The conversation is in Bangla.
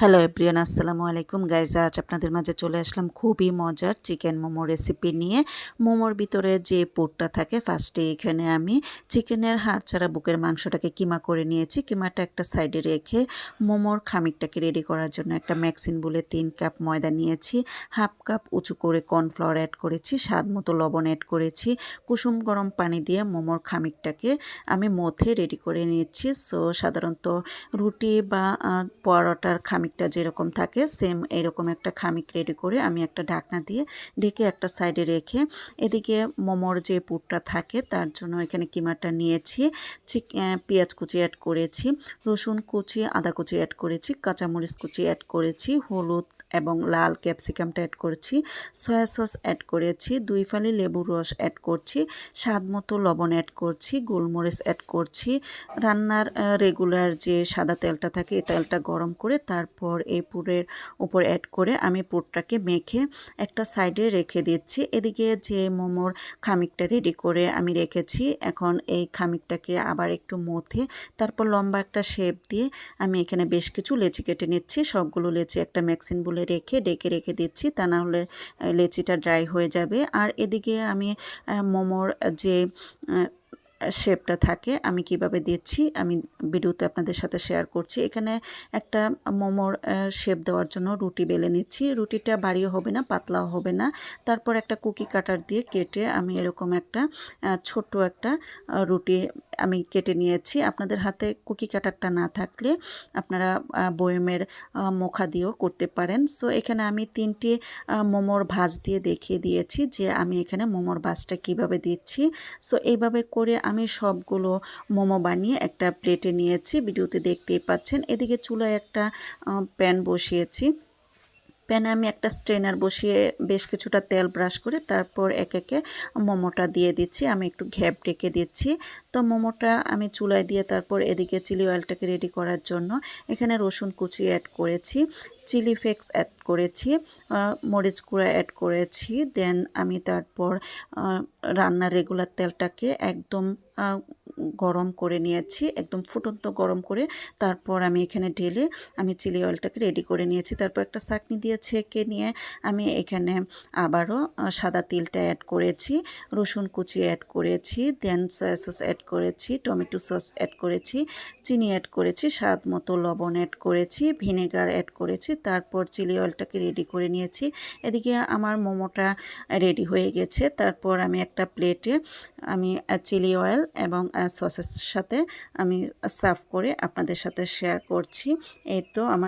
হ্যালো এভরিওয়ান, আসসালামু আলাইকুম গাইজ। আজ আপনাদের মাঝে চলে আসলাম খুবই মজার চিকেন মোমো রেসিপি নিয়ে। মোমোর ভিতরে যে পুরটা থাকে, ফার্স্টে এখানে আমি চিকেনের হাড় ছাড়া বুকের মাংসটাকে কিমা করে নিয়েছি। কিমাটা একটা সাইডে রেখে মোমোর খামিরটাকে রেডি করার জন্য একটা ম্যাক্সিন বলে 3 কাপ ময়দা নিয়েছি, হাফ কাপ উঁচু করে কর্নফ্লাওয়ার অ্যাড করেছি, স্বাদ মতো লবণ অ্যাড করেছি, কুসুম গরম পানি দিয়ে মোমোর খামিরটাকে আমি মথে রেডি করে নিয়েছি। সো সাধারণত রুটি বা পরোটার খামিকটা যেরকম থাকে সেম এরকম একটা খামিক রেডি করে আমি একটা ঢাকনা দিয়ে ঢেকে একটা সাইডে রেখে এদিকে মোমোর যে পুরটা থাকে তার জন্য এখানে কিমাটা নিয়েছি। পেঁয়াজ কুচি অ্যাড করেছি, রসুন কুচি, আদা কুচি অ্যাড করেছি, কাঁচামরিচ কুচি অ্যাড করেছি, হলুদ এবং লাল ক্যাপসিকামটা অ্যাড করেছি, সয়া সস অ্যাড করেছি, 2 ফালি লেবুর রস অ্যাড করছি, স্বাদ মতো লবণ অ্যাড করছি, গোলমরিচ অ্যাড করছি। রান্নার রেগুলার যে সাদা তেলটা থাকে এই তেলটা গরম করে তারপর এই পুরের উপর অ্যাড করে আমি পুরটাকে মেখে একটা সাইডে রেখে দিচ্ছি। এদিকে যে মোমোর খামিকটা রেডি করে আমি রেখেছি, এখন এই খামিকটাকে আবার একটু মথে তারপর লম্বা একটা শেপ দিয়ে আমি এখানে বেশ কিছু লেচি কেটে নিচ্ছি। সবগুলো লেচি একটা ম্যাক্সিন বলে রেখে ডেকে রেখে দিচ্ছি, তা না হলে লেচিটা ড্রাই হয়ে যাবে। আর এদিকে আমি মোমোর যে শেপটা থাকে আমি কিভাবে দিচ্ছি আমি ভিডিওতে আপনাদের সাথে শেয়ার করছি। এখানে একটা মোমোর শেপ দেওয়ার জন্য রুটি বেলে নিচ্ছি। রুটিটা বাড়িও হবে না, পাতলাও হবে না। তারপর একটা কুকি কাটার দিয়ে কেটে আমি এরকম একটা ছোট্ট একটা রুটি আমি কেটে নিয়েছি। আপনাদের হাতে কুকি কাটারটা না থাকলে আপনারা বয়মের মোখা দিয়েও করতে পারেন। সো এখানে আমি 3টি মোমোর ভাঁজ দিয়ে দেখিয়ে দিয়েছি যে আমি এখানে মোমোর ভাঁজটা কিভাবে দিচ্ছি। সো এইভাবে করে আমি সবগুলো মোমো বানিয়ে একটা প্লেটে নিয়েছি, ভিডিওতে দেখতেই পাচ্ছেন। এদিকে চুলায় একটা প্যান বসিয়েছি। প্যানে আমি একটা স্ট্রেনার বসিয়ে বেশ কিছুটা তেল ব্রাশ করে তারপর একে মোমোটা দিয়ে দিচ্ছি। আমি একটু ঘ্যাপ রেখে দিচ্ছি। তো মোমোটা আমি চুলায় দিয়ে তারপর এদিকে চিলি অয়েলটাকে রেডি করার জন্য এখানে রসুন কুচি অ্যাড করেছি, চিলি ফ্লেক্স অ্যাড করেছি, মরিচ গুঁড়া অ্যাড করেছি। দেন আমি তারপর রান্নার রেগুলার তেলটাকে একদম গরম করে নিয়েছি, একদম ফুটন্ত গরম করে তারপর আমি এখানে ঢেলে আমি চিলি অয়েলটাকে রেডি করে নিয়েছি। তারপর একটা ছাঁকনি দিয়ে ছেঁকে নিয়ে আমি এখানে আবারও সাদা তিলটা অ্যাড করেছি, রসুন কুচি অ্যাড করেছি, দেন সয়া সস অ্যাড করেছি, টমেটো সস অ্যাড করেছি, চিনি অ্যাড করেছি, স্বাদ মতো লবণ অ্যাড করেছি, ভিনেগার অ্যাড করেছি। তারপর চিলি অয়েলটাকে রেডি করে নিয়েছি। এদিকে আমার মোমোটা রেডি হয়ে গেছে। তারপর আমি একটা প্লেটে আমি চিলি অয়েল এবং সসের সাথে আমি সার্ভ করে আপনাদের সাথে শেয়ার করছি। এই তো আমার